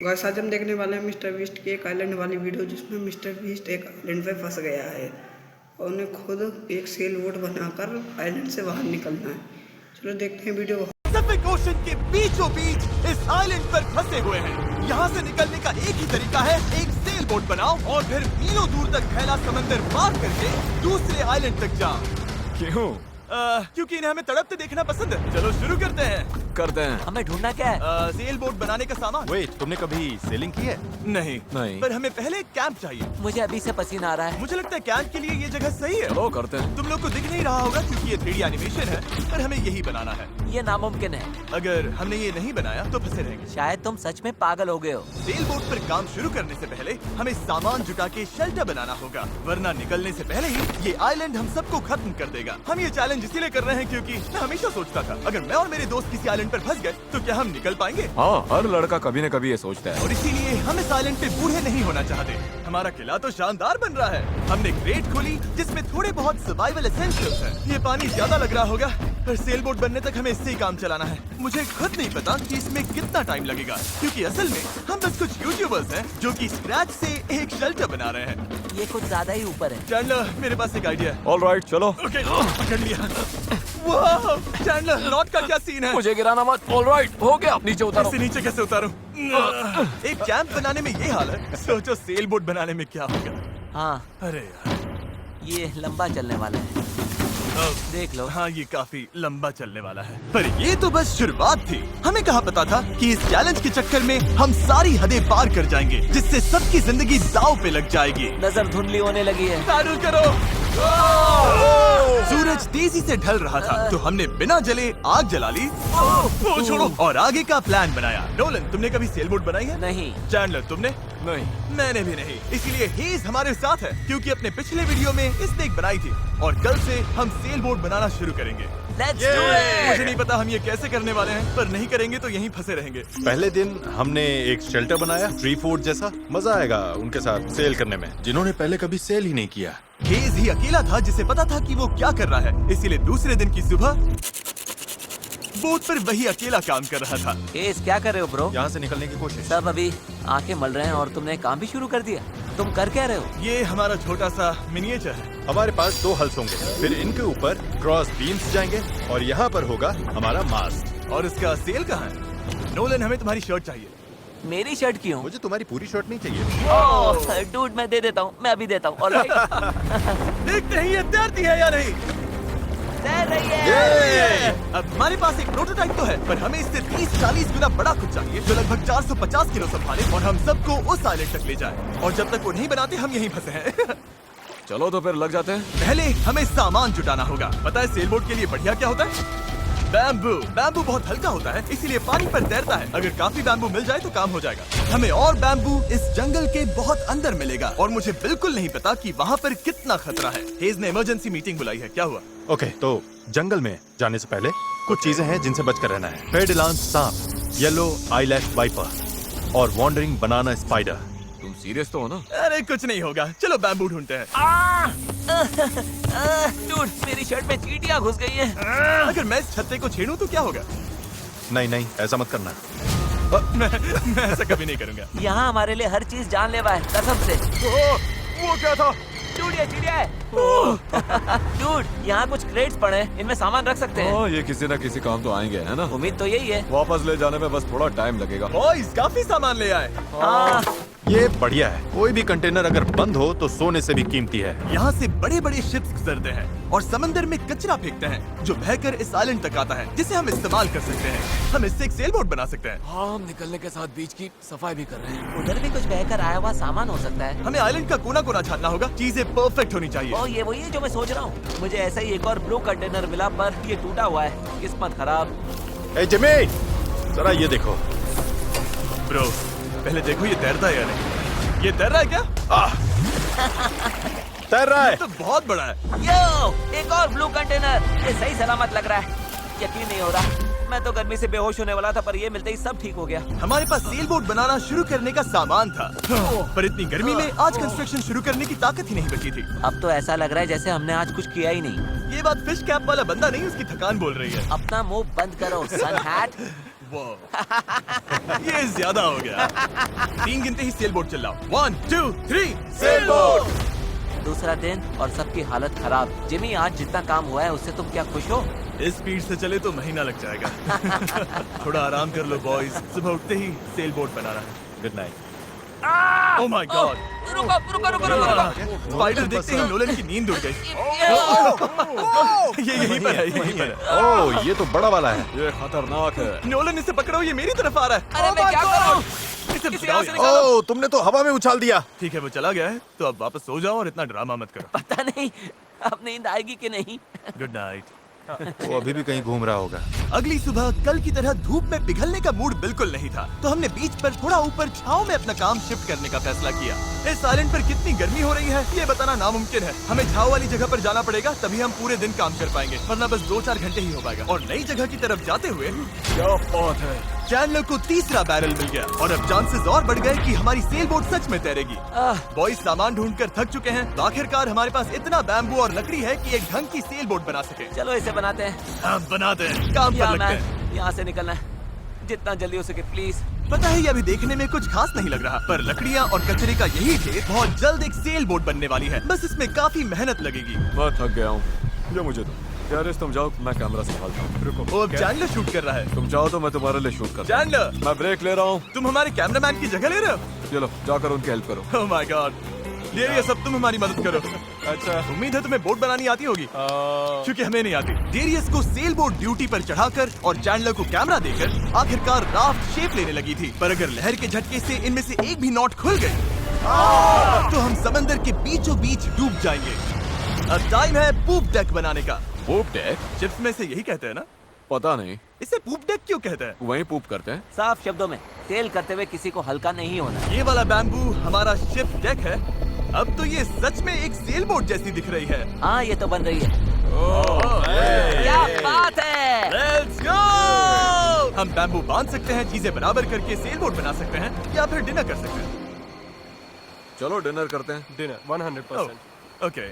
Guys आज हम देखने वाले हैं मिस्टर बीस्ट की एक आइलैंड वाली वीडियो जिसमें मिस्टर बीस्ट एक आइलैंड पे फंस गया है और उन्हें खुद एक सेल बोट बनाकर आइलैंड से बाहर निकलना है। चलो देखते हैं वीडियो। पैसिफिक ओशन के बीचों बीच इस आइलैंड पर फंसे हुए हैं। यहाँ से निकलने का एक ही तरीका है, एक सेल बोट बनाओ और फिर मीलों दूर तक फैला समंदर पार करके दूसरे आइलैंड तक जाओ। क्यों? क्योंकि इन्हें हमें तड़पते देखना पसंद है। चलो शुरू करते हैं। हमें ढूंढना क्या है? सेल बोट बनाने का सामान। वेट, तुमने कभी सेलिंग की है? नहीं नहीं। पर हमें पहले एक कैंप चाहिए। मुझे अभी से पसीना आ रहा है। मुझे लगता है कैंप के लिए ये जगह सही है। चलो करते हैं। तुम लोग को दिख नहीं रहा होगा क्योंकि ये 3D एनिमेशन है, पर हमें यही बनाना है। ये नामुमकिन है। अगर हमने ये नहीं बनाया तो फंसे रहेंगे। शायद तुम सच में पागल हो गए हो। सेल बोट पर काम शुरू करने से पहले हमें सामान जुटा के शेल्टर बनाना होगा, वरना निकलने से पहले ही ये आइलैंड हम सबको खत्म कर देगा। हम ये चैलेंज इसीलिए कर रहे हैं क्योंकि मैं हमेशा सोचता था अगर मैं और मेरे दोस्त किसी आइलैंड पर फंस गए तो क्या हम निकल पाएंगे। हाँ, हर लड़का कभी न कभी ये सोचता है। और इसीलिए हम इस आइलैंड पे बूढ़े नहीं होना चाहते। हमारा किला तो शानदार बन रहा है। हमने क्रेट खोली जिसमें थोड़े बहुत सर्वाइवल एसेंशियल्स हैं। ये पानी ज्यादा लग रहा होगा, पर सेल बोट बनने तक हमें इससे ही काम चलाना है। मुझे खुद नहीं पता कि इसमें कितना टाइम लगेगा, क्योंकि असल में हम बस कुछ यूट्यूबर्स हैं जो कि स्क्रैच से एक शेल्टर बना रहे हैं। ये कुछ ज्यादा ही ऊपर है। चैंडलर, मेरे पास एक आइडिया है। ऑलराइट, चलो। ओके, पकड़ लिया। वाह, चैंडलर, नॉट का क्या सीन है? मुझे गिराना मत। ऑलराइट, हो गया। नीचे उतारो। इसे नीचे कैसे उतारूं? एक कैंप बनाने में ये हाल है, सोचो सेल बोट बनाने में क्या होगा। हाँ, अरे यार, ये लंबा चलने वाला है। देख लो। हाँ, ये काफी लंबा चलने वाला है। पर ये तो बस शुरुआत थी। हमें कहाँ पता था कि इस चैलेंज के चक्कर में हम सारी हदें पार कर जाएंगे, जिससे सबकी जिंदगी दांव पे लग जाएगी। नजर धुंधली होने लगी है। चालू करो। सूरज तेजी से ढल रहा था, तो हमने बिना जले आग जला ली। वो छोड़ो, और आगे का प्लान बनाया। नोलन, तुमने कभी सेल बोट बनाई है? नहीं। चैंडलर, तुमने? नहीं। मैंने भी नहीं। इसीलिए हेज हमारे साथ है, क्योंकि अपने पिछले वीडियो में इसने एक बनाई थी और कल से हम सेल बोट बनाना शुरू करेंगे। Let's do it! मुझे नहीं पता हम ये कैसे करने वाले हैं, पर नहीं करेंगे तो यहीं फंसे रहेंगे। पहले दिन हमने एक शेल्टर बनाया, ट्री फूड जैसा। मजा आएगा उनके साथ सेल करने में, जिन्होंने पहले कभी सेल ही नहीं किया। हेज ही अकेला था जिसे पता था कि वो क्या कर रहा है, इसीलिए दूसरे दिन की सुबह बोट पर वही अकेला काम कर रहा था। केस, क्या कर रहे हो ब्रो? यहाँ से निकलने की कोशिश। सब अभी आंखें मल रहे हैं और तुमने काम भी शुरू कर दिया। तुम कर क्या रहे हो? ये हमारा छोटा सा मिनिएचर है। हमारे पास 2 हल्स होंगे, फिर इनके ऊपर क्रॉस बीम्स जाएंगे और यहाँ पर होगा हमारा मास्ट। और इसका सेल कहाँ है? नोलन, हमें तुम्हारी शर्ट चाहिए। मेरी शर्ट क्यों? मुझे तुम्हारी पूरी शर्ट नहीं चाहिए। डूड, मैं दे देता हूँ। मैं अभी देता हूँ। ऑलराइट। देखते हैं ये तैरती है या नहीं। तैर रही है। अब हमारे पास एक प्रोटोटाइप तो है, पर हमें इससे 30-40 गुना बड़ा कुछ चाहिए, जो लगभग 450 किलो संभाले और हम सबको उस आइलैंड तक ले जाए। और जब तक वो नहीं बनाते हम यहीं फंसे हैं। चलो तो फिर लग जाते हैं। पहले हमें सामान जुटाना होगा। पता है सेल बोट के लिए बढ़िया क्या होता है? बैम्बू। बैम्बू बहुत हल्का होता है, इसीलिए पानी पर तैरता है। अगर काफी बैम्बू मिल जाए तो काम हो जाएगा। हमें और बैम्बू इस जंगल के बहुत अंदर मिलेगा और मुझे बिल्कुल नहीं पता कि वहाँ पर कितना खतरा है। हेज ने इमरजेंसी मीटिंग बुलाई है। क्या हुआ? ओके, तो जंगल में जाने से पहले कुछ चीजें हैं जिनसे बचकर रहना है। फेडलांस सांप, येलो आईलैश वाइपर और वॉन्डरिंग बनाना स्पाइडर। तुम सीरियस तो हो ना? अरे कुछ नहीं होगा, चलो बैम्बू ढूंढते हैं। डूड, मेरी शर्ट में चींटियां घुस गई हैं। अगर मैं इस छत्ते को छेड़ूं तो क्या होगा? नहीं, ऐसा मत करना। मैं ऐसा कभी नहीं करूंगा। यहाँ हमारे लिए हर चीज जानलेवा है, कसम से। वो क्या था? डूड, ये चिड़िया है। डूड, यहाँ कुछ क्रेट्स पड़े हैं, इनमें सामान रख सकते हैं। हाँ, ये किसी न किसी काम तो आएंगे, है ना? उम्मीद तो यही है। वापस ले जाने में बस थोड़ा टाइम लगेगा। बॉयज, काफी सामान ले आए। हाँ, ये बढ़िया है। कोई भी कंटेनर अगर बंद हो तो सोने से भी कीमती है। यहाँ से बड़े बड़े शिप्स गुजरते हैं और समंदर में कचरा फेंकते हैं, जो बहकर इस आइलैंड तक आता है, जिसे हम इस्तेमाल कर सकते हैं। हम इससे एक सेल बोट बना सकते हैं। हाँ, हम निकलने के साथ बीच की सफाई भी कर रहे हैं। उधर भी कुछ बहकर आया हुआ सामान हो सकता है। हमें आइलैंड का कोना कोना छानना होगा, चीजें परफेक्ट होनी चाहिए। ओ, ये वही है जो मैं सोच रहा हूँ। मुझे ऐसा ही एक और ब्लू कंटेनर मिला, पर ये टूटा हुआ है। किस्मत खराब। ए जिमी, जरा ये देखो। ब्रो, पहले देखो ये तैरता है या नहीं। ये तैर रहा है क्या? तैर रहा है। ये तो बहुत बड़ा है। यो, एक और ब्लू कंटेनर। ये सही सलामत लग रहा है। यकीन नहीं हो रहा। मैं तो गर्मी से बेहोश होने वाला था, पर ये मिलते ही सब ठीक हो गया। हमारे पास सेल बोट बनाना शुरू करने का सामान था, पर इतनी गर्मी में आज कंस्ट्रक्शन शुरू करने की ताकत ही नहीं बची थी। अब तो ऐसा लग रहा है जैसे हमने आज कुछ किया ही नहीं। ये बात फिश कैप वाला बंदा नहीं, उसकी थकान बोल रही है। अपना मुंह बंद करो, सन हैट। वो ये ज्यादा हो गया। 3 गिनते ही सेल बोट चिल्लाओ। 1 2 3 sail boat. दूसरा दिन और सबकी हालत खराब। जिमी, आज जितना काम हुआ है उससे तुम क्या खुश हो? इस स्पीड से चले तो महीना लग जाएगा। थोड़ा आराम कर लो बॉयज, सुबह उठते ही सेल बोट बनाना है। Good night. Oh my God, रुको रुको रुको रुको। स्पाइडर देखते ही नोलन की नींद उड़ गई। ये यहीं पर है, यहीं पर है। ओह, ये तो बड़ा वाला है। ये खतरनाक है। नोलन, इसे पकड़ो, ये मेरी तरफ आ रहा है। अरे मैं क्या करूं? इसे किसी भगाओ और से यार। निकालो। ओह, तुमने तो हवा में उछाल दिया। ठीक है, वो चला गया है, तो अब वापस सो जाओ और इतना ड्रामा मत करो। पता नहीं अब नींद आएगी कि नहीं। Good night. वो अभी भी कहीं घूम रहा होगा। अगली सुबह कल की तरह धूप में पिघलने का मूड बिल्कुल नहीं था, तो हमने बीच पर थोड़ा ऊपर छांव में अपना काम शिफ्ट करने का फैसला किया। इस आइलैंड पर कितनी गर्मी हो रही है ये बताना नामुमकिन है। हमें छांव वाली जगह पर जाना पड़ेगा, तभी हम पूरे दिन काम कर पाएंगे, वरना बस 2-4 घंटे ही हो पाएगा। और नई जगह की तरफ जाते हुए क्या बात है। चैंडलर को तीसरा बैरल मिल गया और अब चांसेस और बढ़ गए कि हमारी सेल बोट सच में तैरेगी। बॉयज सामान ढूंढकर थक चुके हैं, तो आखिरकार हमारे पास इतना बैम्बू और लकड़ी है कि एक ढंग की सेल बोट बना सके। चलो इसे बनाते हैं। हम बनाते हैं, काम पर लगते हैं। यहाँ से निकलना है जितना जल्दी हो सके प्लीज। पता है, ये अभी देखने में कुछ खास नहीं लग रहा, पर लकड़ियाँ और कचरे का यही ढेर बहुत जल्द एक सेल बोट बनने वाली है। बस इसमें काफी मेहनत लगेगी। मैं थक गया हूँ, ये मुझे दो। यार तुम जाओ, मैं कैमरा संभालता हूँ। रुको, वो अब चैंडलर शूट कर रहा है। तुम जाओ तो मैं तुम्हारे लिए शूट करता हूँ। चैंडलर, मैं ब्रेक ले रहा हूँ। तुम हमारे कैमरामैन की जगह ले रहे हो? चलो जाकर उनकी हेल्प करो। ओह माय गॉड, ये सब तुम हमारी मदद करो। अच्छा, उम्मीद है तुम्हें बोट बनानी आती होगी, क्योंकि हमें नहीं आती। डेरियस को सेल बोट ड्यूटी पर चढ़ाकर और चैंडलर को कैमरा देकर आखिरकार राफ्ट शेप लेने लगी थी, पर अगर लहर के झटके से इनमें से एक भी नॉट खुल गई तो हम समंदर के बीचों बीच डूब जाएंगे। अब टाइम है पूप डेक बनाने का। पूप डेक? चिप्स में से यही कहते हैं ना? पता नहीं, इसे पूप डेक क्यों कहते हैं? वहीं पूप करते हैं। साफ शब्दों में, सेल करते हुए किसी को हल्का नहीं होना। ये वाला बैम्बू हमारा शिप डेक है। अब तो ये सच में एक सेल बोट जैसी दिख रही है। हाँ, ये तो बन रही है। क्या बात है। Let's go! हम बैम्बू बांध सकते हैं, चीजें बराबर करके सेल बोट बना सकते हैं, या फिर डिनर कर सकते हैं। चलो डिनर करते हैं। डिनर 100%। ओके,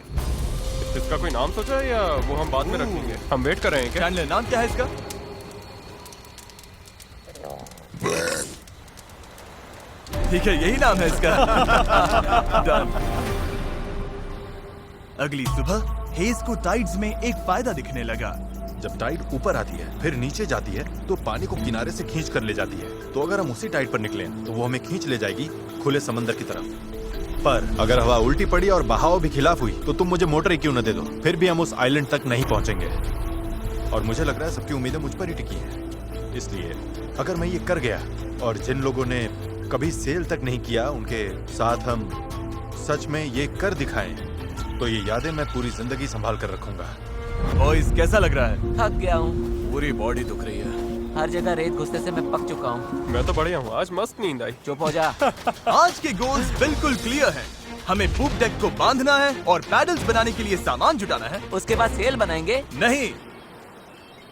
इसका कोई नाम सोचा है या वो हम बाद में रखेंगे? हम वेट कर रहे हैं क्या? चैंडलर, नाम क्या है इसका? ठीक है, यही नाम है इसका। Done. अगली सुबह हेज को टाइड्स में एक फायदा दिखने लगा। जब टाइड ऊपर आती है फिर नीचे जाती है तो पानी को किनारे से खींच कर ले जाती है। तो अगर हम उसी टाइड पर निकलें तो वो हमें खींच ले जाएगी खुले समंदर की तरफ। पर अगर हवा उल्टी पड़ी और बहाव भी खिलाफ हुई तो तुम मुझे मोटर ही क्यों न दे दो, फिर भी हम उस आइलैंड तक नहीं पहुंचेंगे। और मुझे लग रहा है सबकी उम्मीदें मुझ पर ही टिकी हैं। इसलिए अगर मैं ये कर गया और जिन लोगों ने कभी सेल तक नहीं किया उनके साथ हम सच में ये कर दिखाएं, तो ये यादें मैं पूरी जिंदगी संभाल कर रखूंगा। बॉयज, कैसा लग रहा है? थक गया हूँ, पूरी बॉडी दुख रही है। हर जगह रेत घुसने से मैं पक चुका हूँ। मैं तो बढ़िया हूँ, आज मस्त नींद आई। चुप हो जा। आज के गोल्स बिल्कुल क्लियर हैं। हमें पूप डेक को बांधना है और पैडल्स बनाने के लिए सामान जुटाना है। उसके बाद सेल बनाएंगे। नहीं,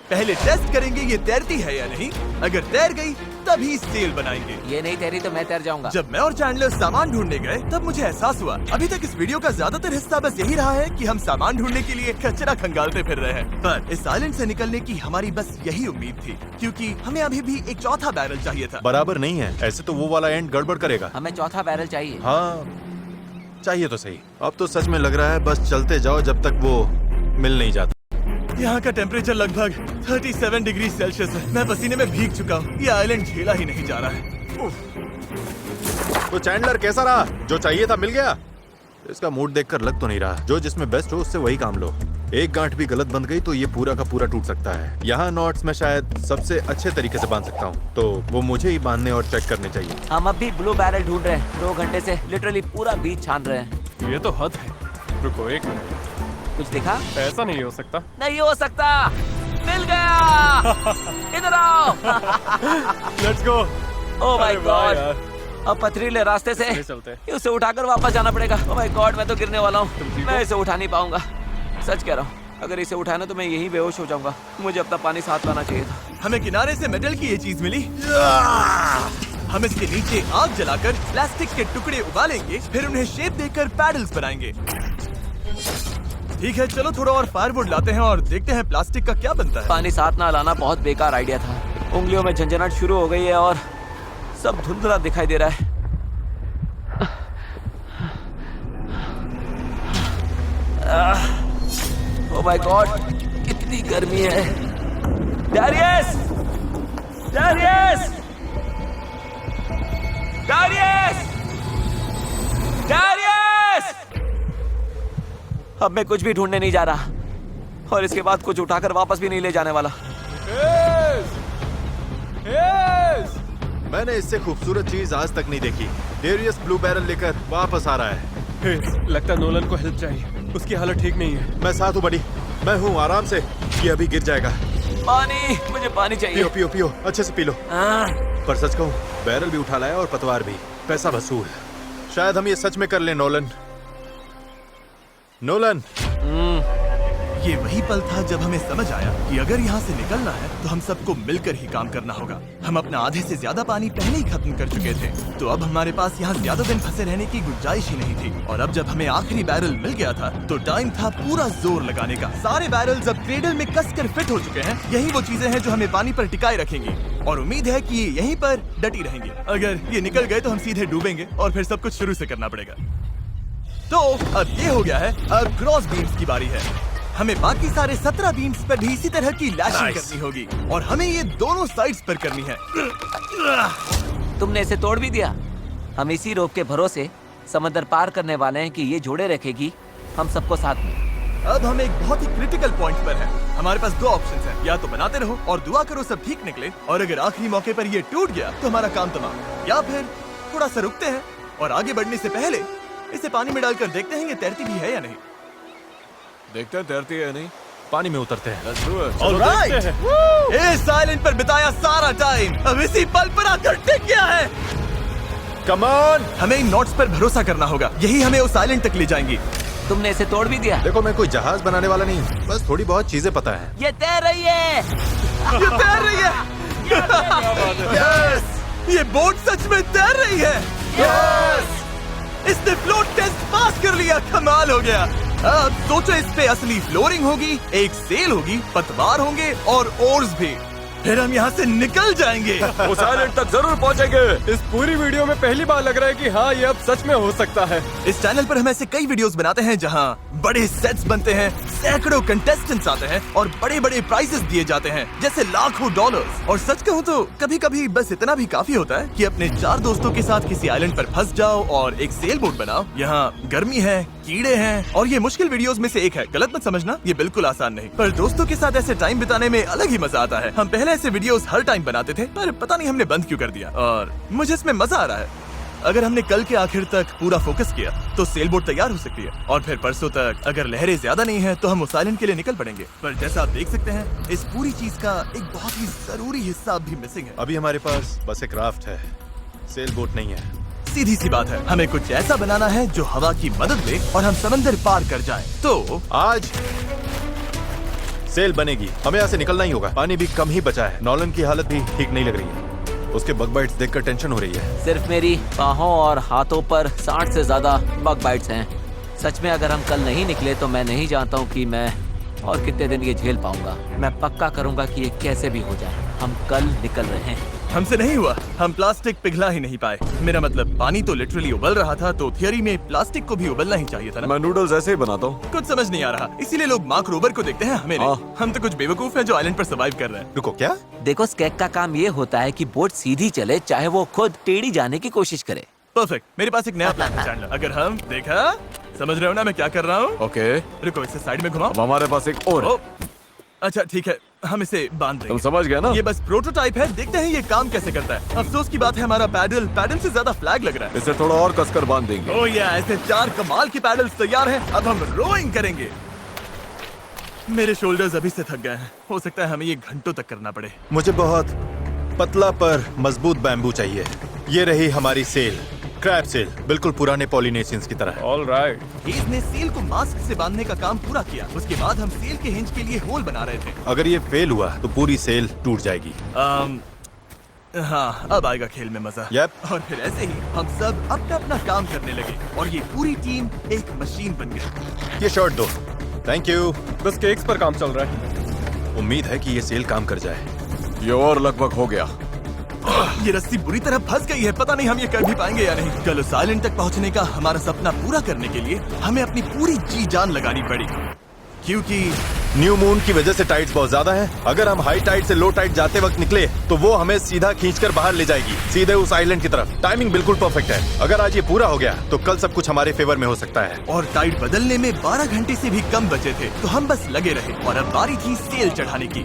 पहले टेस्ट करेंगे ये तैरती है या नहीं। अगर तैर गई तभी सेल बनाएंगे। ये नहीं तैरी तो मैं तैर जाऊंगा। जब मैं और चैंडलर सामान ढूंढने गए तब मुझे एहसास हुआ अभी तक इस वीडियो का ज्यादातर हिस्सा बस यही रहा है कि हम सामान ढूंढने के लिए कचरा खंगालते फिर रहे हैं। पर इस आइलैंड से निकलने की हमारी बस यही उम्मीद थी, क्योंकि हमें अभी भी एक चौथा बैरल चाहिए था। बराबर नहीं है, ऐसे तो वो वाला एंड गड़बड़ करेगा। हमें चौथा बैरल चाहिए। हाँ, चाहिए तो सही। अब तो सच में लग रहा है बस चलते जाओ जब तक वो मिल नहीं जाता। यहाँ का टेम्परेचर लगभग 37 डिग्री सेल्सियस है। मैं पसीने में भीग चुका हूँ। ये आइलैंड झेला ही नहीं जा रहा है। तो चैंडलर कैसा रहा? जो चाहिए था मिल गया? इसका मूड देखकर लग तो नहीं रहा। जो जिसमें बेस्ट हो उससे वही काम लो। एक गांठ भी गलत बंध गई तो ये पूरा का पूरा टूट सकता है। यहाँ नॉट्स में शायद सबसे अच्छे तरीके से बांध सकता हूँ, तो वो मुझे ही बांधने और चेक करने चाहिए। हम अब भी ब्लू बैरल ढूंढ रहे हैं। 2 घंटे से लिटरली पूरा बीच छान रहे हैं। ये तो हद है। रुको 1 मिनट, कुछ दिखा? ऐसा नहीं हो सकता। नहीं हो सकता। मिल गया। इधर आओ। Let's go. ओह माय अरे वाह गॉड, यार। अब पथरीले रास्ते से ले चलते हैं। उसे उठाकर वापस जाना पड़ेगा। ओह माय गॉड, मैं तो गिरने वाला तुम हूँ। ठीक मैं हो? इसे उठा नहीं पाऊंगा, सच कह रहा हूँ। अगर इसे उठाया ना तो मैं यहीं बेहोश हो जाऊंगा। मुझे अपना पानी साथ लाना चाहिए था। हमें किनारे से मेटल की ये चीज मिली। हम इसके नीचे आग जलाकर प्लास्टिक के टुकड़े उबालेंगे, फिर उन्हें शेप देकर पैडल्स बनाएंगे। ठीक है, चलो थोड़ा और फायरवुड लाते हैं और देखते हैं प्लास्टिक का क्या बनता है। पानी साथ ना लाना बहुत बेकार आइडिया था। उंगलियों में झंझनाहट शुरू हो गई है और सब धुंधला दिखाई दे रहा है। ओह माय गॉड, कितनी गर्मी है। डैरियस! डैरियस! डैरियस! डैरियस! अब मैं कुछ भी ढूंढने नहीं जा रहा और इसके बाद कुछ उठाकर वापस भी नहीं ले जाने वाला। मैंने इससे खूबसूरत चीज आज तक नहीं देखी। डेरियस ब्लू बैरल लेकर वापस आ रहा है। लगता है नोलन को हेल्प चाहिए, उसकी हालत ठीक नहीं है। मैं साथ हूँ बड़ी, मैं हूँ, आराम से। ये अभी गिर जाएगा। पानी, मुझे पानी चाहिए। पियो पियो पियो, अच्छे से पी लो। पर सच कहूँ, बैरल भी उठा लाया और पतवार भी। पैसा वसूल। शायद हम ये सच में कर लें नोलन। नोलन, ये वही पल था जब हमें समझ आया कि अगर यहाँ से निकलना है तो हम सबको मिलकर ही काम करना होगा। हम अपना आधे से ज्यादा पानी पहले ही खत्म कर चुके थे, तो अब हमारे पास यहाँ ज्यादा दिन फंसे रहने की गुंजाइश ही नहीं थी। और अब जब हमें आखिरी बैरल मिल गया था तो टाइम था पूरा जोर लगाने का। सारे बैरल्स अब क्रेडल में कसकर फिट हो चुके हैं। यही वो चीजें हैं जो हमें पानी पर टिकाए रखेंगी और उम्मीद है कि ये यहीं पर डटी रहेंगी। अगर ये निकल गए तो हम सीधे डूबेंगे और फिर सब कुछ शुरू से करना पड़ेगा। तो अब ये हो गया है, अब क्रॉस बीम्स की बारी है। हमें बाकी सारे 17 बीम्स पर भी इसी तरह की लैशिंग करनी होगी और हमें ये दोनों साइड्स पर करनी है। तुमने इसे तोड़ भी दिया। हम इसी रोप के भरोसे समंदर पार करने वाले हैं कि ये जोड़े रखेगी हम सबको साथ में। अब हम एक बहुत ही क्रिटिकल पॉइंट पर हैं। हमारे पास दो ऑप्शंस हैं, या तो बनाते रहो और दुआ करो सब ठीक निकले, और अगर आखिरी मौके पर ये टूट गया तो हमारा काम तमाम, या फिर थोड़ा सा रुकते हैं और आगे बढ़ने से पहले इसे पानी में डालकर देखते हैं ये तैरती भी है या नहीं। देखते हैं तैरती है या नहीं। पानी में उतरते हैं। ऑलराइट, इस आइलैंड पर बिताया सारा टाइम अब इसी पल पर आकर टिक गया है। कम ऑन, हमें इन नोट्स पर भरोसा करना होगा, यही हमें उस आइलैंड तक ले जाएंगी। तुमने इसे तोड़ भी दिया। देखो मैं कोई जहाज बनाने वाला नहीं, बस थोड़ी बहुत चीजें पता है। ये तैर रही है। ये तैर रही है। यस, ये बोट सच में तैर रही है। यस, इसने फ्लोट टेस्ट पास कर लिया। कमाल हो गया। अब सोचो, इस पे असली फ्लोरिंग होगी, एक सेल होगी, पतवार होंगे और ओर्स भी। फिर हम यहाँ से निकल जाएंगे। उस आइलैंड तक जरूर पहुंचेंगे। इस पूरी वीडियो में पहली बार लग रहा है कि हाँ, ये अब सच में हो सकता है। इस चैनल पर हम ऐसे कई वीडियोस बनाते हैं जहां बड़े सेट्स बनते हैं, सैकड़ों कंटेस्टेंट्स आते हैं और बड़े बड़े प्राइजेस दिए जाते हैं, जैसे लाखों डॉलर्स। और सच कहूं तो कभी कभी बस इतना भी काफी होता है कि अपने 4 दोस्तों के साथ किसी आइलैंड पर फंस जाओ और एक सेल बोट बनाओ। यहाँ गर्मी है, कीड़े हैं और ये मुश्किल वीडियोस में से एक है। गलत मत समझना, ये बिल्कुल आसान नहीं, पर दोस्तों के साथ ऐसे टाइम बिताने में अलग ही मजा आता है। हम पहले ऐसे वीडियोस हर टाइम बनाते थे, पर पता नहीं हमने बंद क्यों कर दिया, और मुझे इसमें मजा आ रहा है। अगर हमने कल के आखिर तक पूरा फोकस किया तो सेल बोट तैयार हो सकती है, और फिर परसों तक अगर लहरें ज्यादा नहीं है तो हम उस आइलैंड के लिए निकल पड़ेंगे। पर जैसा आप देख सकते हैं, इस पूरी चीज का एक बहुत ही जरूरी हिस्सा भी मिसिंग है। अभी हमारे पास बस एक राफ्ट है, सेल बोट नहीं है। सीधी सी बात है, हमें कुछ ऐसा बनाना है जो हवा की मदद ले और हम समंदर पार कर जाएं। तो आज सेल बनेगी, हमें यहाँ से निकलना ही होगा। पानी भी कम ही बचा है। नॉलन की हालत भी ठीक नहीं लग रही है, उसके बग बाइट्स देखकर टेंशन हो रही है। सिर्फ मेरी बाहों और हाथों पर 60 से ज्यादा बग बाइट्स हैं। सच में अगर हम कल नहीं निकले तो मैं नहीं जानता हूँ कि मैं और कितने दिन ये झेल पाऊंगा। मैं पक्का करूंगा कि ये कैसे भी हो जाए। हम कल निकल रहे हैं। हमसे नहीं हुआ, हम प्लास्टिक पिघला ही नहीं पाए। मेरा मतलब पानी तो लिटरली उबल रहा था, तो थियरी में प्लास्टिक को भी उबलना ही चाहिए था ना। मैं नूडल्स ऐसे ही बनाता हूँ। कुछ समझ नहीं आ रहा, इसीलिए लोग मार्क रोबर को देखते हैं, हमें नहीं। हम तो कुछ बेवकूफ हैं जो आइलैंड पर सर्वाइव कर रहे हैं। रुको, क्या? देखो, स्केक का काम ये होता है कि बोट सीधी चले, चाहे वो खुद टेढ़ी जाने की कोशिश करे। परफेक्ट, मेरे पास एक नया प्लान है चैंडलर। अगर हम देखा, समझ रहे हो ना मैं क्या कर रहा हूँ? ओके, रुको, इसे साइड में घुमाओ। अब हमारे पास एक और है। ओ, अच्छा ठीक है, हम इसे बांध देंगे। तुम समझ गए ना? ये बस प्रोटोटाइप है, देखते हैं ये काम कैसे करता है। अफसोस की बात है, हमारा पैडल से ज्यादा फ्लैग लग रहा है। इसे थोड़ा और कसकर बांध देंगे। ओह या, ऐसे 4 कमाल के पैडल्स तैयार हैं। अब हम रोइंग करेंगे। मेरे शोल्डर्स अभी से थक गए हैं, हो सकता है हमें ये घंटों तक करना पड़े। मुझे बहुत पतला पर मजबूत बैम्बू चाहिए। ये रही हमारी सेल, क्रैब सेल, बिल्कुल पुराने पॉलिनेशियंस की तरह। ऑलराइट। हेज ने सेल को मास्क से बांधने का काम पूरा किया। उसके बाद हम सेल के हिंज के लिए होल बना रहे थे। अगर ये फेल हुआ तो पूरी सेल टूट जाएगी। हाँ, अब आएगा खेल में मजा। Yep. और फिर ऐसे ही हम सब अपना अपना काम करने लगे और ये पूरी टीम एक मशीन बन गई। ये शॉट दो। Thank you. बस केक्स पर काम चल रहा है। उम्मीद है कि ये सेल काम कर जाए। ये और लगभग हो गया। ये रस्सी बुरी तरह फंस गई है, पता नहीं हम ये कर भी पाएंगे या नहीं। कल उस आइलैंड तक पहुंचने का हमारा सपना पूरा करने के लिए हमें अपनी पूरी जी जान लगानी पड़ी, क्योंकि न्यू मून की वजह से टाइड्स बहुत ज्यादा हैं। अगर हम हाई टाइड से लो टाइड जाते वक्त निकले तो वो हमें सीधा खींचकर बाहर ले जाएगी, सीधे उस आइलैंड की तरफ। टाइमिंग बिल्कुल परफेक्ट है। अगर आज ये पूरा हो गया तो कल सब कुछ हमारे फेवर में हो सकता है। और टाइड बदलने में 12 घंटे से भी कम बचे थे, तो हम बस लगे रहे और अब बारी थी सेल चढ़ाने की।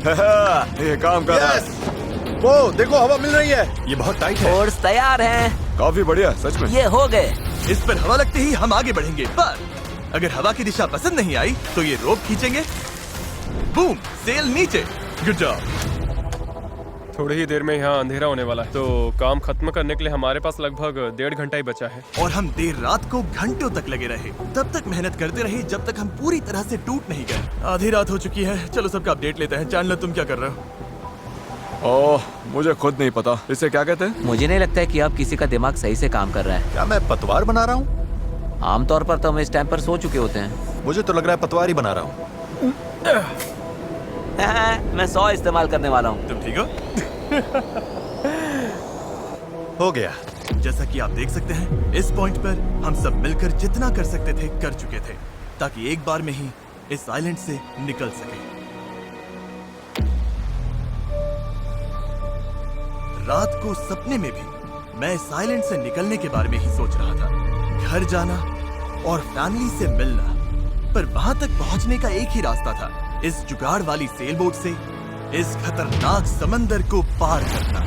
ये काम कर रहा है। वो देखो, हवा मिल रही है। ये बहुत टाइट है। फोर्स तैयार हैं। काफी बढ़िया, सच में। ये हो गए। इस पर हवा लगते ही हम आगे बढ़ेंगे, पर अगर हवा की दिशा पसंद नहीं आई तो ये रोप खींचेंगे, बूम, सेल नीचे। Good job. थोड़ी ही देर में यहाँ अंधेरा होने वाला है, तो काम खत्म करने के लिए हमारे पास लगभग 1.5 घंटा ही बचा है। और हम देर रात को घंटों तक लगे रहे, तब तक मेहनत करते रहे जब तक हम पूरी तरह से टूट नहीं गए। आधी रात हो चुकी है, चलो सबका अपडेट लेते हैं। चैंडलर, तुम क्या कर रहे हो? ओह, मुझे खुद नहीं पता इसे क्या कहते हैं। मुझे नहीं लगता है कि अब किसी का दिमाग सही से काम कर रहा है। क्या मैं पतवार बना रहा हूँ? आमतौर पर तो हम इस टाइम पर सो चुके होते हैं। मुझे तो लग रहा है पतवार ही बना रहा हूँ। मैं 100 इस्तेमाल करने वाला हूँ। तुम ठीक हो? हो गया। जैसा कि आप देख सकते हैं, इस पॉइंट पर हम सब मिलकर जितना कर सकते थे कर चुके थे, ताकि एक बार में ही इस आइलैंड से निकल सके। रात को सपने में भी मैं इस आइलैंड से निकलने के बारे में ही सोच रहा था, घर जाना और फैमिली से मिलना। पर वहां तक पहुंचने का एक ही रास्ता था, इस जुगाड़ वाली सेल बोट से इस खतरनाक समंदर को पार करना।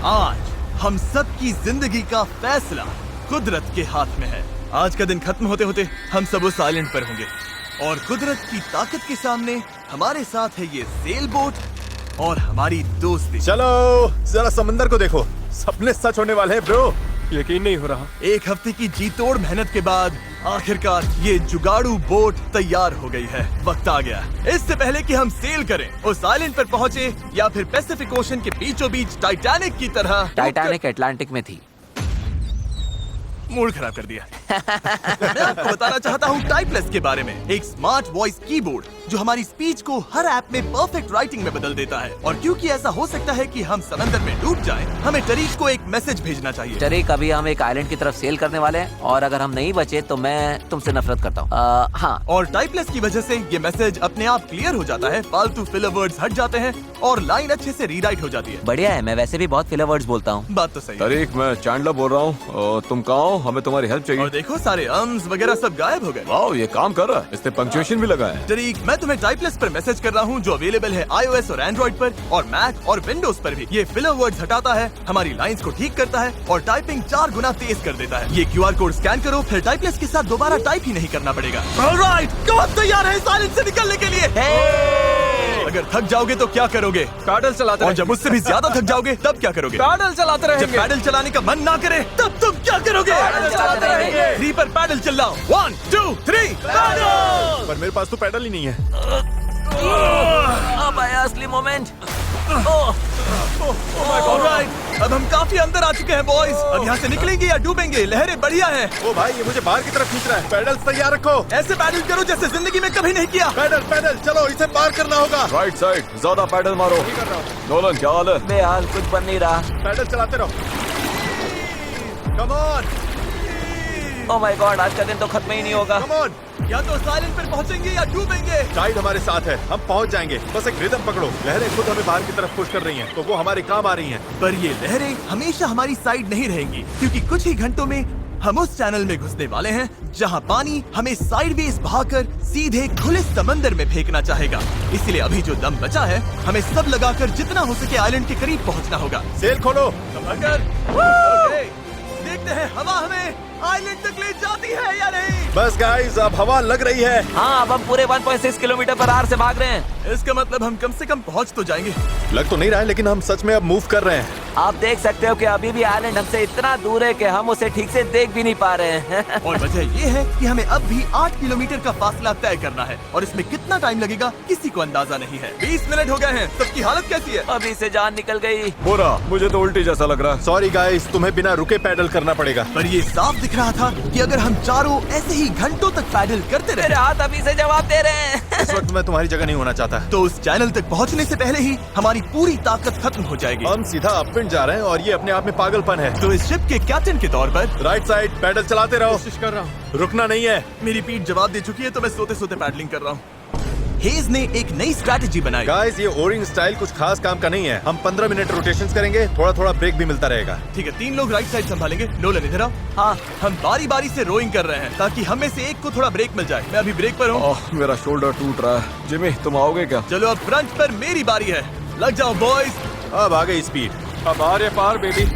आज हम सब की जिंदगी का फैसला कुदरत के हाथ में है। आज का दिन खत्म होते होते हम सब उस आइलैंड पर होंगे, और कुदरत की ताकत के सामने हमारे साथ है ये सेल बोट और हमारी दोस्ती। चलो जरा समंदर को देखो, सपने सच होने वाले हैं ब्रो। यकीन नहीं हो रहा। एक हफ्ते की जी तोड़ मेहनत के बाद आखिरकार ये जुगाड़ू बोट तैयार हो गई है। वक्त आ गया, इससे पहले कि हम सेल करें, उस आइलैंड पर पहुंचे या फिर पैसिफिक ओशन के बीचों बीच टाइटैनिक की तरह। टाइटैनिक अटलांटिक में थी। मूड खराब कर दिया। मैं आपको बताना चाहता हूँ टाइपलेस के बारे में, एक स्मार्ट वॉइस कीबोर्ड जो हमारी स्पीच को हर ऐप में परफेक्ट राइटिंग में बदल देता है। और क्योंकि ऐसा हो सकता है कि हम समंदर में डूब जाएं, हमें टरीक को एक मैसेज भेजना चाहिए। टरीक, अभी हम एक आइलैंड की तरफ सेल करने वाले हैं, और अगर हम नहीं बचे तो मैं तुमसे नफरत करता हूँ। हाँ। और टाइपलेस की वजह से ये मैसेज अपने आप क्लियर हो जाता है, फालतू फिलर वर्ड्स हट जाते हैं और लाइन अच्छे से रीराइट हो जाती है। बढ़िया है, मैं वैसे भी बहुत फिलर वर्ड्स बोलता हूँ। बात तो सही है। तरीक, मैं चैंडलर बोल रहा हूँ। तुम कहाँ हो? हमें तुम्हारी हेल्प चाहिए। और देखो, सारे अम्स वगैरह सब गायब हो गए। वाओ, ये काम कर रहा है। इसने पंक्चुएशन भी लगा है। तरीक, मैं तुम्हें टाइपलेस पर मैसेज कर रहा हूँ जो अवेलेबल है iOS और एंड्रॉइड पर, और मैक और विंडोज पर भी। ये फिलर वर्ड्स हटाता है, हमारी लाइंस को ठीक करता है और टाइपिंग 4 गुना तेज कर देता है। ये QR कोड स्कैन करो, फिर टाइपलेस के साथ दोबारा टाइप ही नहीं करना पड़ेगा। ऑलराइट, कौन तैयार है इस आइलैंड से निकलने के लिए? अगर थक जाओगे तो क्या करोगे? पैडल चलाते और जब उससे भी ज्यादा थक जाओगे तब क्या करोगे? पैडल चलाते जब रहेंगे। पैडल चलाने का मन ना करे तब तुम क्या करोगे? पैडल चलाते रहेंगे। 3 पर पैडल चलाओ। 1 2 3 पैडल। पर मेरे पास तो पैडल ही नहीं है। अब आया असली मोमेंट। ऑलराइट, अब हम काफी अंदर आ चुके हैं बॉयज। अब यहाँ से निकलेंगे या डूबेंगे? लहरें बढ़िया हैं। ओ भाई, ये मुझे बाहर की तरफ खींच रहा है। पैडल तैयार रखो। ऐसे पैडल करो जैसे जिंदगी में कभी नहीं किया। पैडल पैडल चलो, इसे पार करना होगा। राइट साइड, ज्यादा पैडल मारो। नोलन, क्या हाल है? बेहाल, कुछ बन नहीं रहा। पैडल चलाते रहो। Come on, oh my God, आज का दिन तो खत्म ही नहीं होगा। Come on. या तो इस आइलैंड पर पहुंचेंगे या डूबेंगे। टाइड हमारे साथ है, हम पहुंच जाएंगे। बस एक रिदम पकड़ो। लहरें खुद हमें बाहर की तरफ पुश कर रही हैं, तो वो हमारे काम आ रही हैं। पर ये लहरें हमेशा हमारी साइड नहीं रहेंगी, क्योंकि कुछ ही घंटों में हम उस चैनल में घुसने वाले हैं जहां पानी हमें साइडवेज बहाकर सीधे खुले समंदर में फेंकना चाहेगा। इसलिए अभी जो दम बचा है, हमें सब लगाकर जितना हो सके आइलैंड के करीब पहुंचना होगा। सेल खोलो। ओके, देखते हैं हवा हमें आइलैंड तक ले जाती है या नहीं। बस गाइस, अब हवा लग रही है। हाँ, अब हम पूरे 1.6 किलोमीटर पर आवर से भाग रहे हैं। इसका मतलब हम कम से कम पहुंच तो जाएंगे। लग तो नहीं रहा है, लेकिन हम सच में अब मूव कर रहे हैं। आप देख सकते हो कि अभी भी आइलैंड हमसे इतना दूर है कि हम उसे ठीक से देख भी नहीं पा रहे हैं। और वजह ये है कि हमें अब भी 8 किलोमीटर का फासला तय करना है और इसमें कितना टाइम लगेगा किसी को अंदाजा नहीं है। 20 मिनट हो गए हैं। सबकी हालत कैसी है? अभी से जान निकल गई। बुरा, मुझे तो उल्टी जैसा लग रहा है। सॉरी गाइस, तुम्हें बिना रुके पैडल करना पड़ेगा। पर ये साफ दिख रहा था कि अगर हम चारों ऐसे ही घंटों तक पैडल करते मेरे रहे हाथ अभी से जवाब दे रहे हैं। इस वक्त मैं तुम्हारी जगह नहीं होना चाहता। तो उस चैनल तक पहुंचने से पहले ही हमारी पूरी ताकत खत्म हो जाएगी। हम सीधा अपविंड जा रहे हैं और ये अपने आप में पागलपन है। तो इस शिप के कैप्टन के तौर पर राइट साइड पैडल चलाते रहो। कोशिश कर रहा हूँ। रुकना नहीं है। मेरी पीठ जवाब दे चुकी है तो मैं सोते सोते पैडलिंग कर रहा हूँ। हेज ने एक नई स्ट्रैटेजी बनाई। गाइस, ये ओरिंग स्टाइल कुछ खास काम का नहीं है। हम 15 मिनट रोटेशंस करेंगे, थोड़ा थोड़ा ब्रेक भी मिलता रहेगा। ठीक है, 3 लोग राइट साइड संभालेंगे। नोलन इधर आओ। हाँ, हम बारी बारी से रोइंग कर रहे हैं ताकि हम में से एक को थोड़ा ब्रेक मिल जाए। मैं अभी ब्रेक पर हूँ। मेरा शोल्डर टूट रहा है। जिमी, तुम आओगे क्या? चलो अब फ्रंट पर मेरी बारी है। लग जाओ बॉयज। अब आ गई स्पीड। अब आ रहे पार बेबी।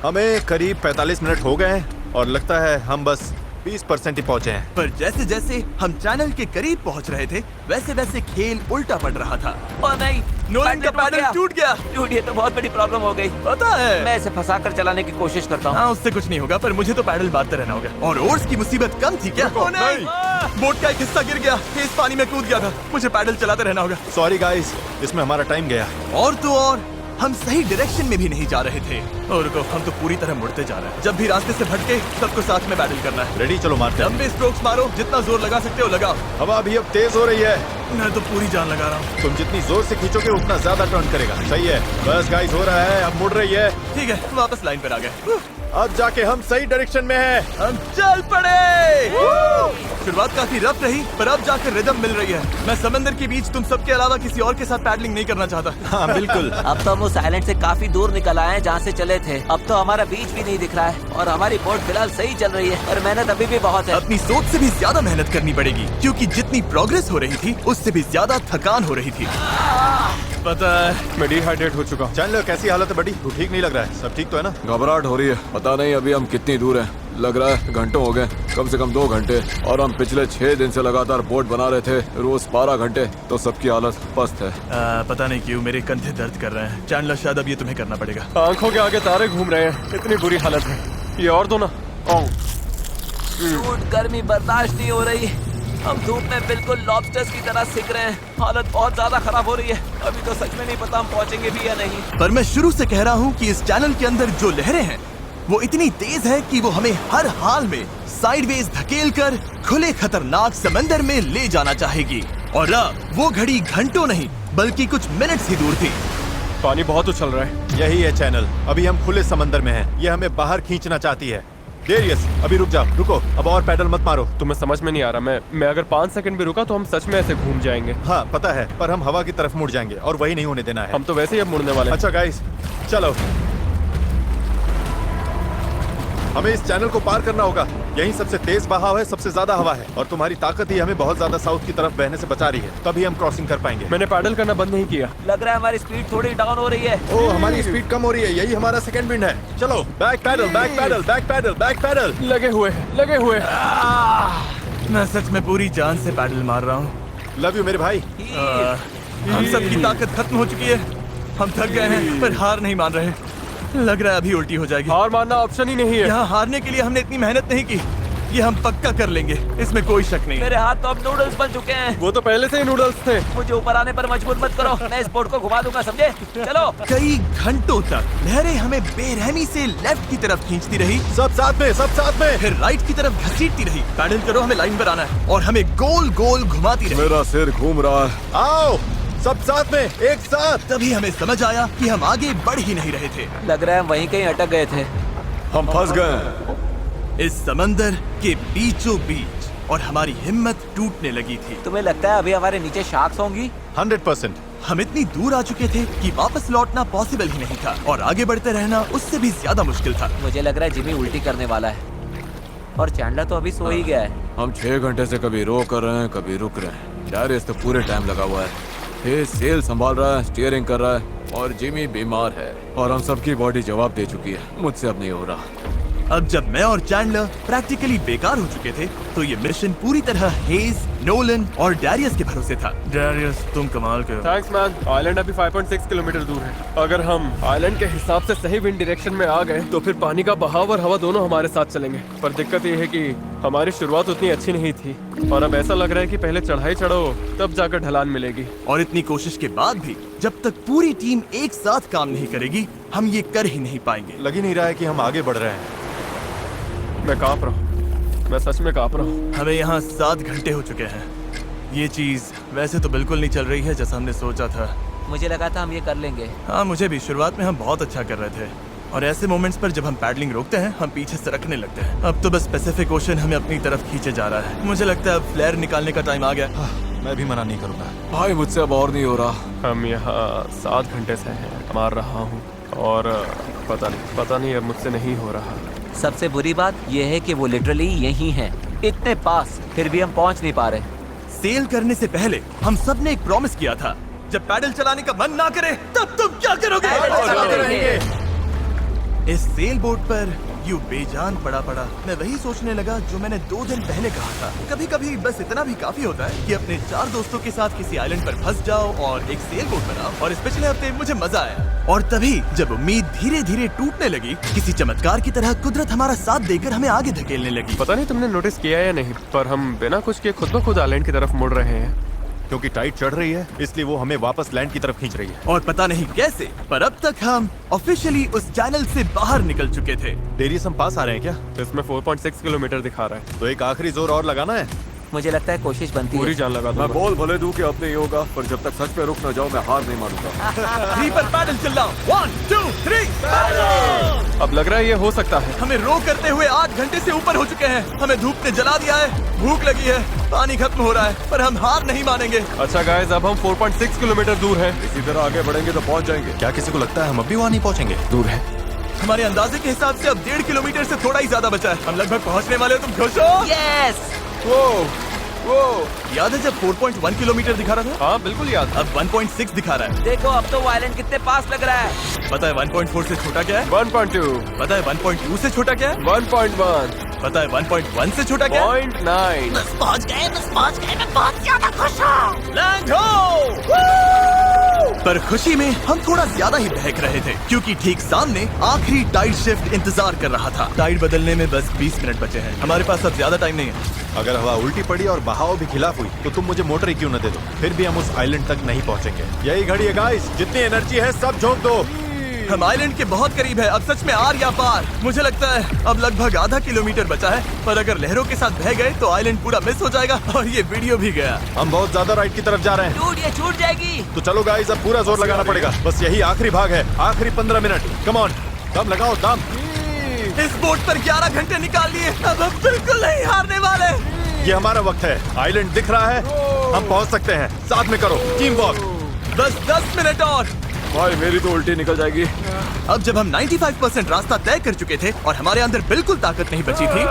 हमें करीब 45 मिनट हो गए हैं और लगता है हम बस 20% ही पहुंचे हैं। पर जैसे जैसे हम चैनल के करीब पहुंच रहे थे वैसे वैसे खेल उल्टा पड़ रहा था। और नहीं, नोलन का पैडल टूट गया। टूट गया तो बहुत बड़ी प्रॉब्लम हो गई। पता है, मैं इसे फंसाकर चलाने की कोशिश करता हूँ। हाँ उससे कुछ नहीं होगा, पर मुझे तो पैडल मारते रहना होगा। और ओर्स की मुसीबत कम थी क्या? ओ नहीं, बोट का एक हिस्सा गिर गया। तेज पानी में कूद गया था। मुझे पैडल चलाते रहना होगा। सॉरी गाइस, इसमें हमारा टाइम गया। और तो और हम सही डायरेक्शन में भी नहीं जा रहे थे। और रुको, हम तो पूरी तरह मुड़ते जा रहे हैं। जब भी रास्ते से भटके सबको साथ में पैडल करना है। रेडी, चलो मारते हैं। लंबे स्ट्रोक्स मारो, जितना जोर लगा सकते हो लगाओ। हवा भी अब तेज हो रही है। मैं तो पूरी जान लगा रहा हूँ। तुम जितनी जोर से खींचोगे उतना ज्यादा टर्न करेगा। सही है, बस गाइस हो रहा है, अब मुड़ रही है। ठीक है, वापस लाइन पर आ गए। अब जाके हम सही डायरेक्शन में हैं। हम चल पड़े। शुरुआत काफी रफ रही, पर अब जाकर रिदम मिल रही है। मैं समंदर के बीच तुम सबके अलावा किसी और के साथ पैडलिंग नहीं करना चाहता। हाँ बिल्कुल। अब तो हम उस आइलैंड से काफी दूर निकल आए हैं जहाँ से चले थे। अब तो हमारा बीच भी नहीं दिख रहा है और हमारी बोट फिलहाल सही चल रही है, पर मेहनत अभी भी बहुत है। अपनी सोच से भी ज्यादा मेहनत करनी पड़ेगी, क्योंकि जितनी प्रोग्रेस हो रही थी उससे भी ज्यादा थकान हो रही थी। पता है, मैं डिहाइड्रेट हो चुका हूँ। चैनलर, कैसी हालत है बड़ी? तू ठीक नहीं लग रहा है। सब ठीक तो है ना? घबराहट हो रही है। पता नहीं अभी हम कितनी दूर हैं। लग रहा है घंटों हो गए, कम से कम 2 घंटे। और हम पिछले 6 दिन से लगातार बोट बना रहे थे, रोज 12 घंटे। तो सबकी हालत पस्त है। पता नहीं क्यों मेरे कंधे दर्द कर रहे हैं। चैनलर, शायद अब ये तुम्हें करना पड़ेगा। आंखों के आगे तारे घूम रहे हैं। इतनी बुरी हालत है। ये और दो ना। धूप, गर्मी बर्दाश्त नहीं हो रही। हम धूप में बिल्कुल लॉबस्टर्स की तरह सिक रहे हैं। हालत बहुत ज्यादा खराब हो रही है। अभी तो सच में नहीं पता हम पहुंचेंगे भी या नहीं। पर मैं शुरू से कह रहा हूँ कि इस चैनल के अंदर जो लहरें हैं वो इतनी तेज है कि वो हमें हर हाल में साइडवेज धकेल कर खुले खतरनाक समंदर में ले जाना चाहेगी। और अब वो घड़ी घंटों नहीं बल्कि कुछ मिनट्स ही दूर थी। पानी बहुत उछल रहा है। यही है चैनल। अभी हम खुले समंदर में हैं। ये हमें बाहर खींचना चाहती है। डेरियस, अभी रुक जाओ। रुको, अब और पैडल मत मारो। तुम्हें समझ में नहीं आ रहा। मैं अगर 5 सेकंड भी रुका तो हम सच में ऐसे घूम जाएंगे। हाँ पता है, पर हम हवा की तरफ मुड़ जाएंगे और वही नहीं होने देना है। हम तो वैसे ही अब मुड़ने वाले हैं। अच्छा गाइस, चलो। हमें इस चैनल को पार करना होगा। यही सबसे तेज बहाव है, सबसे ज्यादा हवा है और तुम्हारी ताकत ही हमें बहुत ज्यादा साउथ की तरफ बहने से बचा रही है। तभी हम क्रॉसिंग कर पाएंगे। मैंने पैडल करना बंद नहीं किया। लग रहा है हमारी स्पीड थोड़ी डाउन हो रही है। ओ, हमारी स्पीड कम हो रही है। यही हमारा सेकंड विंड है। चलो, back paddle, back paddle, back paddle, back paddle. लगे हुए। मैं सच में पूरी जान से पैडल मार रहा हूँ। लव यू मेरे भाई। हम सबकी ताकत खत्म हो चुकी है। हम थक गए हैं पर हार नहीं मान रहे। लग रहा है अभी उल्टी हो जाएगी। हार मानना ऑप्शन ही नहीं है। यहाँ हारने के लिए हमने इतनी मेहनत नहीं की। ये हम पक्का कर लेंगे, इसमें कोई शक नहीं। मेरे हाथ तो अब नूडल्स बन चुके हैं। वो तो पहले से ही नूडल्स थे। मुझे ऊपर आने पर मजबूर मत करो। मैं इस बोट को घुमा दूंगा, समझे? चलो। कई घंटों तक लहरें हमें बेरहमी से लेफ्ट की तरफ खींचती रही, सब साथ में, सब साथ में। फिर राइट की तरफ घसीटती रही। पैडल करो, हमें लाइन पर आना है और हमें गोल गोल घुमाती रही। मेरा सिर घूम रहा है। आओ सब साथ में, एक साथ। तभी हमें समझ आया कि हम आगे बढ़ ही नहीं रहे थे। लग रहा है हम वहीं कहीं अटक गए थे। हम फंस गए इस समंदर के बीचों बीच और हमारी हिम्मत टूटने लगी थी। तुम्हें लगता है अभी हमारे नीचे शार्क्स होंगी? 100%। हम इतनी दूर आ चुके थे कि वापस लौटना पॉसिबल ही नहीं था और आगे बढ़ते रहना उससे भी ज्यादा मुश्किल था। मुझे लग रहा है जिमी उल्टी करने वाला है और चैंडलर तो अभी सो ही गया है। हम 6 घंटे से कभी रो कर रहे हैं, कभी रुक रहे हैं। डायरेस तो पूरे टाइम लगा हुआ है। हे सेल संभाल रहा है, स्टीयरिंग कर रहा है और जिमी बीमार है और हम सबकी बॉडी जवाब दे चुकी है। मुझसे अब नहीं हो रहा। अब जब मैं और चैंडलर प्रैक्टिकली बेकार हो चुके थे, तो ये मिशन पूरी तरह हेज, नोलन और डैरियस के भरोसे था। डैरियस, तुम कमाल के हो। Thanks man. आइलैंड अभी 5.6 किलोमीटर दूर है। अगर हम आइलैंड के हिसाब से सही विंड डायरेक्शन में आ गए तो फिर पानी का बहाव और हवा दोनों हमारे साथ चलेंगे। पर दिक्कत ये है कि हमारी शुरुआत उतनी अच्छी नहीं थी और अब ऐसा लग रहा है कि पहले चढ़ाई चढ़ो तब जाकर ढलान मिलेगी। और इतनी कोशिश के बाद भी जब तक पूरी टीम एक साथ काम नहीं करेगी, हम ये कर ही नहीं पाएंगे। लग ही नहीं रहा है कि हम आगे बढ़ रहे हैं। मैं कांप रहा हूँ, मैं सच में कांप रहा हूँ। हमें यहाँ 7 घंटे हो चुके हैं। ये चीज वैसे तो बिल्कुल नहीं चल रही है जैसा हमने सोचा था। मुझे लगा था हम ये कर लेंगे। हाँ, मुझे भी। शुरुआत में हम बहुत अच्छा कर रहे थे और ऐसे मोमेंट्स पर जब हम पैडलिंग रोकते हैं, हम पीछे सरकने लगते हैं। अब तो बस पैसिफिक ओशन हमें अपनी तरफ खींचे जा रहा है। मुझे लगता है अब फ्लेयर निकालने का टाइम आ गया। मैं भी मना नहीं करूंगा। भाई मुझसे अब और नहीं हो रहा। हम यहाँ 7 घंटे से हैं, मार रहा हूँ और पता नहीं अब मुझसे नहीं हो रहा। सबसे बुरी बात यह है कि वो लिटरली यहीं हैं, इतने पास, फिर भी हम पहुंच नहीं पा रहे। सेल करने से पहले हम सब ने एक प्रॉमिस किया था, जब पैडल चलाने का मन ना करे तब तुम क्या करोगे? चलाते रहेंगे। इस सेल बोट पर यूं बेजान पड़ा मैं वही सोचने लगा जो मैंने 2 दिन पहले कहा था। कभी कभी बस इतना भी काफी होता है कि अपने 4 दोस्तों के साथ किसी आइलैंड पर फंस जाओ और एक सेल बोट बनाओ। और इस पिछले हफ्ते मुझे मजा आया। और तभी जब उम्मीद धीरे धीरे टूटने लगी, किसी चमत्कार की तरह कुदरत हमारा साथ देकर हमें आगे धकेलने लगी। पता नहीं तुमने नोटिस किया या नहीं, पर हम बिना कुछ किए खुद ब खुद आइलैंड की तरफ मुड़ रहे हैं। क्योंकि टाइड चढ़ रही है, इसलिए वो हमें वापस लैंड की तरफ खींच रही है। और पता नहीं कैसे, पर अब तक हम ऑफिशियली उस चैनल से बाहर निकल चुके थे। डेरियस हम पास आ रहे हैं क्या? इसमें 4.6 किलोमीटर दिखा रहा है। तो एक आखिरी जोर और लगाना है। मुझे लगता है कोशिश बनती पूरी है। जान लगा मैं दूंगा। बोल भले दूं कि अब नहीं होगा, पर जब तक सच पे रुक न जाओ मैं हार नहीं मानूंगा। 3 पर पैडल चलाओ। 1 2 3 पैडल। अब लग रहा है ये हो सकता है। हमें रो करते हुए 8 घंटे से ऊपर हो चुके हैं। हमें धूप ने जला दिया है, भूख लगी है, पानी खत्म हो रहा है, पर हम हार नहीं मानेंगे। अच्छा गाइस, अब हम 4.6 किलोमीटर दूर हैं। इसी तरह आगे बढ़ेंगे तो पहुंच जाएंगे। क्या किसी को लगता है हम अभी वहाँ नहीं पहुँचेंगे? दूर है। हमारे अंदाजे के हिसाब से अब 1.5 किलोमीटर से थोड़ा ही ज्यादा बचा है। हम लगभग पहुंचने वाले हो। तुम खुश हो? यस। वो याद है जब 4.1 किलोमीटर दिखा रहा था? हाँ बिल्कुल याद। अब 1.6 दिखा रहा है। देखो अब तो वो आइलैंड कितने पास लग रहा है। पता है 1.4 से छोटा क्या है? 1.2, पता है 1.2 से छोटा क्या है? 1.1, पता है 1.1 से छोटा क्या है? 0.9। बस पहुंच गए, मैं बहुत ज्यादा खुश हूँ। लैंड हो! पर खुशी में हम थोड़ा ज्यादा ही बहक रहे थे, क्योंकि ठीक सामने आखिरी टाइड शिफ्ट इंतजार कर रहा था। टाइड बदलने में बस 20 मिनट बचे हैं। हमारे पास अब ज्यादा टाइम नहीं है। अगर हवा उल्टी पड़ी और बहाव भी खिलाफ हुई तो तुम मुझे मोटर ही क्यों न दे दो, फिर भी हम उस आइलैंड तक नहीं पहुंचेंगे। यही घड़ी है गाइस, जितनी एनर्जी है सब झोंक दो। हम आइलैंड के बहुत करीब है। अब सच में आर या पार। मुझे लगता है अब लगभग आधा किलोमीटर बचा है, पर अगर लहरों के साथ बह गए तो आइलैंड पूरा मिस हो जाएगा और ये वीडियो भी गया। हम बहुत ज्यादा राइट की तरफ जा रहे हैं। डूड, ये छूट जाएगी। तो चलो गाइस, अब पूरा जोर लगाना पड़ेगा। बस यही आखिरी भाग है, आखिरी 15 मिनट। कम ऑन, दम लगाओ, दम। इस बोट पर 11 घंटे निकाल लिए। अब हम बिल्कुल नहीं हारने वाले। ये हमारा वक्त है। आइलैंड दिख रहा है, हम पहुंच सकते हैं। साथ में करो, टीम वर्क। बस 10 मिनट और। भाई मेरी तो उल्टी निकल जाएगी। अब जब हम 95% रास्ता तय कर चुके थे और हमारे अंदर बिल्कुल ताकत नहीं बची थी,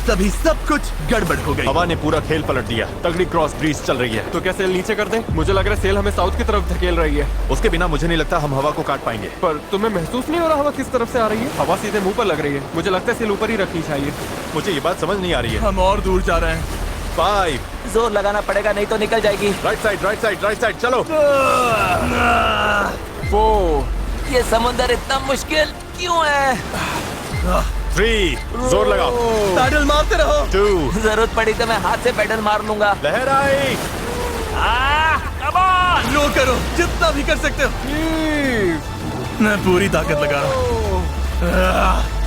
तभी सब कुछ गड़बड़ हो गई। हवा ने पूरा खेल पलट दिया। तगड़ी क्रॉस ब्रीज चल रही है। तो क्या सेल नीचे कर दें? मुझे लग रहा है सेल हमें साउथ की तरफ धकेल रही है। उसके बिना मुझे नहीं लगता हम हवा को काट पाएंगे। पर तुम्हें महसूस नहीं हो रहा हवा किस तरफ से आ रही है? हवा सीधे मुंह पर लग रही है। मुझे लगता है सेल ऊपर ही रखनी चाहिए। मुझे ये बात समझ नहीं आ रही है। हम और दूर जा रहे हैं। 5 जोर लगाना पड़ेगा, नहीं तो निकल जाएगी। Right side, right side, right side, चलो। 4, ये समुंदर इतना मुश्किल क्यों है? 3, जोर लगाओ। पैडल मारते रहो। 2, जरूरत पड़ी तो मैं हाथ से पेडल मार लूंगा। लहर आई। Come on. लो करो, जितना भी कर सकते हो। मैं पूरी ताकत लगा रहा हूँ।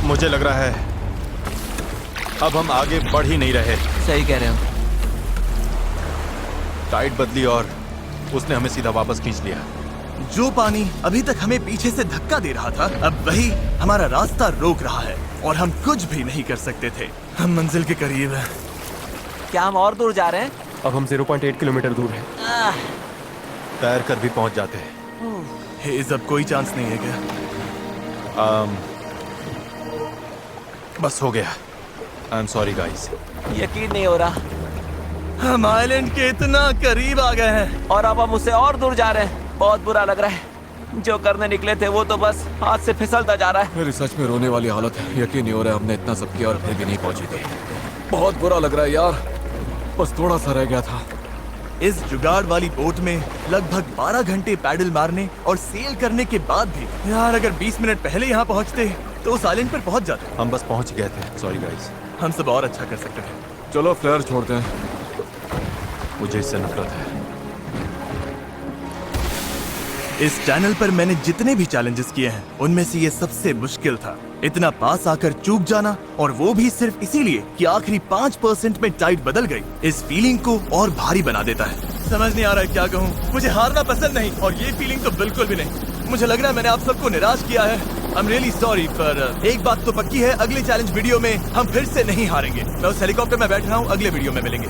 मुझे लग रहा है अब हम आगे बढ़ ही नहीं रहे। सही कह रहे हो। टाइड बदली और उसने हमें सीधा वापस खींच लिया। जो पानी अभी तक हमें पीछे से धक्का दे रहा था, अब वही हमारा रास्ता रोक रहा है और हम कुछ भी नहीं कर सकते थे। हम मंजिल के करीब हैं। क्या हम और दूर जा रहे हैं? अब हम 0.8 किलोमीटर दूर हैं। तैर कर भी पहुंच जाते हैं। हेज, अब कोई चांस नहीं है क्या? बस हो गया। I am sorry guys. यकीन नहीं हो रहा। हम आइलैंड के इतना करीब आ गए हैं। और अब हम उससे और दूर जा रहे हैं। बहुत बुरा लग रहा है। जो करने निकले थे वो तो बस हाथ से फिसलता जा रहा है। मेरी सच में रोने वाली हालत है। यकीन नहीं हो रहा है हमने इतना सब किया और फिर भी नहीं पहुंची थी। बहुत बुरा लग रहा है यार। बस थोड़ा सा रह गया था। इस जुगाड़ वाली बोट में लगभग 12 घंटे पैडल मारने और सेल करने के बाद भी यार अगर 20 मिनट पहले यहाँ पहुँचते तो उस आइलैंड पर पहुँच जाते। हम बस पहुंच गए थे। Sorry guys. हम सब और अच्छा कर सकते थे। चलो फ्लेयर छोड़ते हैं। मुझे इससे नफरत है। इस चैनल पर मैंने जितने भी चैलेंजेस किए हैं उनमें से ये सबसे मुश्किल था। इतना पास आकर चूक जाना, और वो भी सिर्फ इसीलिए कि आखिरी 5% में टाइट बदल गई, इस फीलिंग को और भारी बना देता है। समझ नहीं आ रहा है क्या कहूँ। मुझे हारना पसंद नहीं और ये फीलिंग तो बिल्कुल भी नहीं। मुझे लग रहा है मैंने आप सबको निराश किया है। आई एम रियली सॉरी, पर एक बात तो पक्की है, अगले चैलेंज वीडियो में हम फिर से नहीं हारेंगे। मैं उस हेलीकॉप्टर में बैठ रहा हूँ, अगले वीडियो में मिलेंगे।